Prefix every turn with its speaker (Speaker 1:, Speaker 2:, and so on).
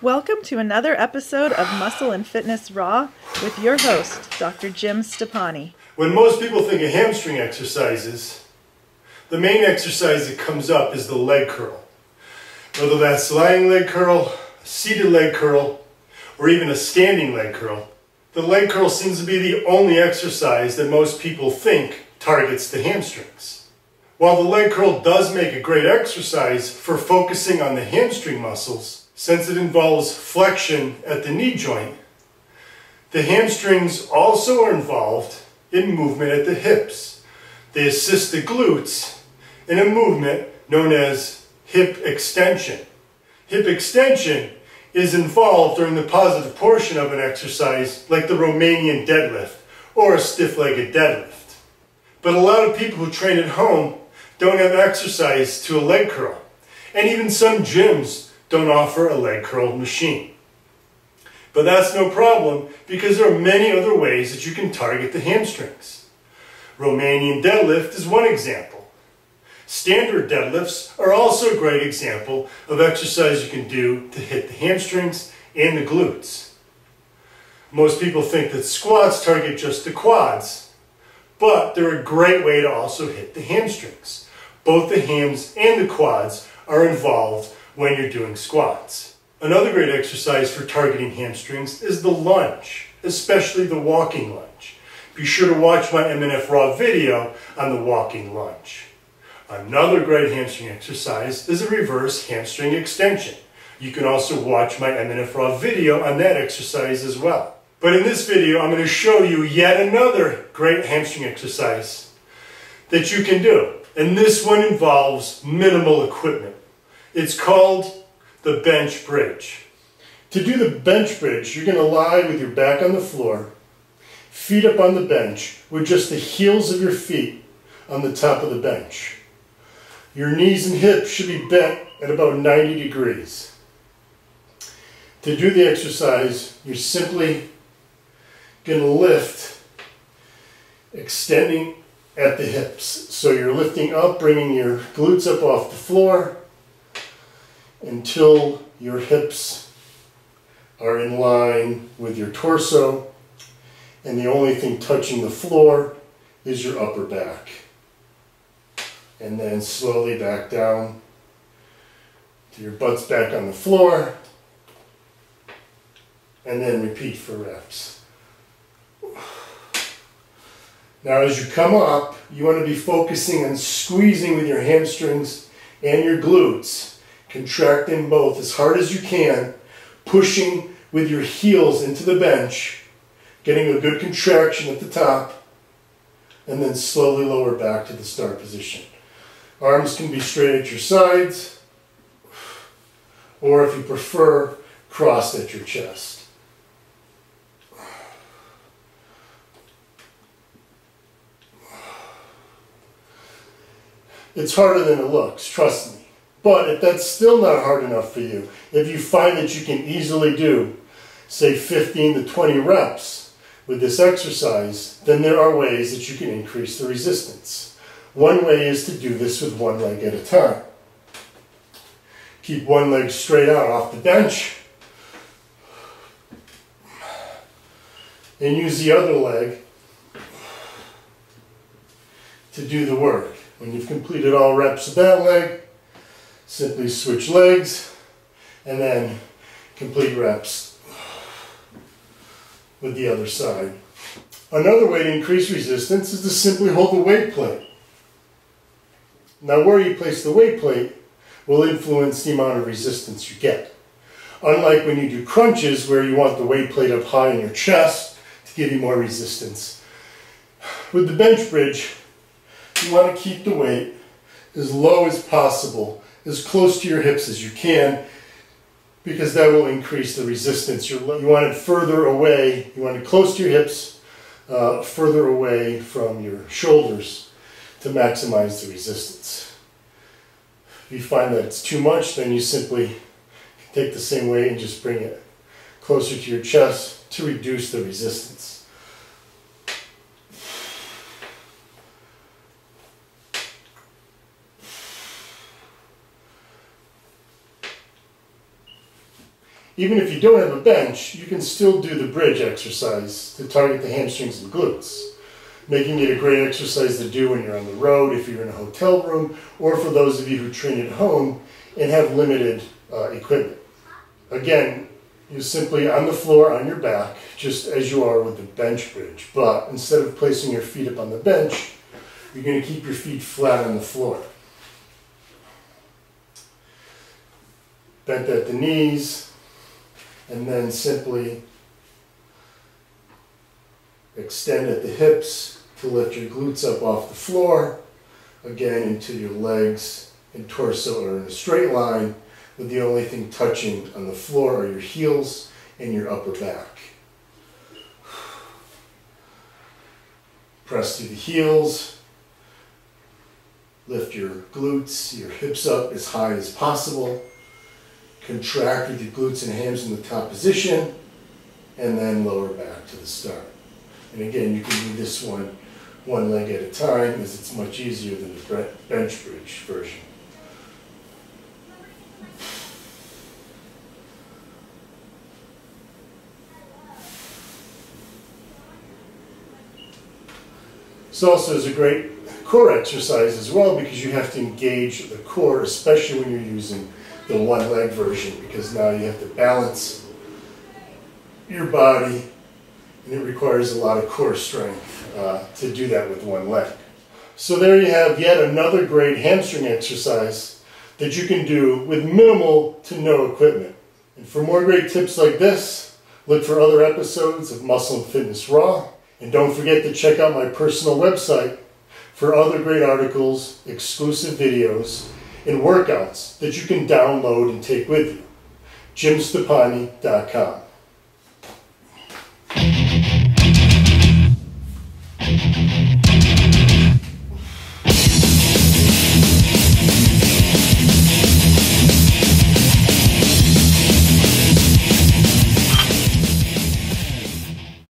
Speaker 1: Welcome to another episode of Muscle and Fitness Raw with your host, Dr. Jim Stoppani.
Speaker 2: When most people think of hamstring exercises, the main exercise that comes up is the leg curl. Whether that's lying leg curl, seated leg curl, or even a standing leg curl, the leg curl seems to be the only exercise that most people think targets the hamstrings. While the leg curl does make a great exercise for focusing on the hamstring muscles, since it involves flexion at the knee joint, the hamstrings also are involved in movement at the hips. They assist the glutes in a movement known as hip extension. Hip extension is involved during the positive portion of an exercise like the Romanian deadlift or a stiff-legged deadlift. But a lot of people who train at home don't have exercise to a leg curl, and even some gyms don't offer a leg curl machine. But that's no problem because there are many other ways that you can target the hamstrings. Romanian deadlift is one example. Standard deadlifts are also a great example of exercise you can do to hit the hamstrings and the glutes. Most people think that squats target just the quads, but they're a great way to also hit the hamstrings. Both the hams and the quads are involved when you're doing squats. Another great exercise for targeting hamstrings is the lunge, especially the walking lunge. Be sure to watch my MNF Raw video on the walking lunge. Another great hamstring exercise is a reverse hamstring extension. You can also watch my MNF Raw video on that exercise as well. But in this video, I'm going to show you yet another great hamstring exercise that you can do. And this one involves minimal equipment. It's called the bench bridge. To do the bench bridge, you're going to lie with your back on the floor, feet up on the bench, with just the heels of your feet on the top of the bench. Your knees and hips should be bent at about 90 degrees. To do the exercise, you're simply going to lift, extending at the hips. So you're lifting up, bringing your glutes up off the floor until your hips are in line with your torso, and the only thing touching the floor is your upper back. And then slowly back down to your butt's back on the floor, and then repeat for reps. Now as you come up, you want to be focusing on squeezing with your hamstrings and your glutes. Contracting both as hard as you can, pushing with your heels into the bench, getting a good contraction at the top, and then slowly lower back to the start position. Arms can be straight at your sides, or if you prefer, crossed at your chest. It's harder than it looks, trust me. But if that's still not hard enough for you, if you find that you can easily do, say 15 to 20 reps with this exercise, then there are ways that you can increase the resistance. One way is to do this with one leg at a time. Keep one leg straight out off the bench, and use the other leg to do the work. When you've completed all reps of that leg, simply switch legs and then complete reps with the other side. Another way to increase resistance is to simply hold the weight plate. Now where you place the weight plate will influence the amount of resistance you get. Unlike when you do crunches where you want the weight plate up high in your chest to give you more resistance. With the bench bridge, you want to keep the weight as low as possible, as close to your hips as you can, because that will increase the resistance. You want it further away, you want it close to your hips, further away from your shoulders to maximize the resistance. If you find that it's too much, then you simply take the same weight and just bring it closer to your chest to reduce the resistance. Even if you don't have a bench, you can still do the bridge exercise to target the hamstrings and glutes, making it a great exercise to do when you're on the road, if you're in a hotel room, or for those of you who train at home and have limited equipment. Again, you're simply on the floor on your back, just as you are with the bench bridge, but instead of placing your feet up on the bench, you're going to keep your feet flat on the floor. Bent at the knees, and then simply extend at the hips to lift your glutes up off the floor, again until your legs and torso are in a straight line, with the only thing touching on the floor are your heels and your upper back. Press through the heels, lift your glutes, your hips up as high as possible, contract with your glutes and hams in the top position, and then lower back to the start. And again, you can do this one leg at a time, as it's much easier than the bench bridge version. This also is a great core exercise as well, because you have to engage the core, especially when you're using the one leg version, because now you have to balance your body, and it requires a lot of core strength to do that with one leg. So there you have yet another great hamstring exercise that you can do with minimal to no equipment. And for more great tips like this, look for other episodes of Muscle and Fitness Raw. And don't forget to check out my personal website for other great articles, exclusive videos, and workouts that you can download and take with you. JimStepani.com.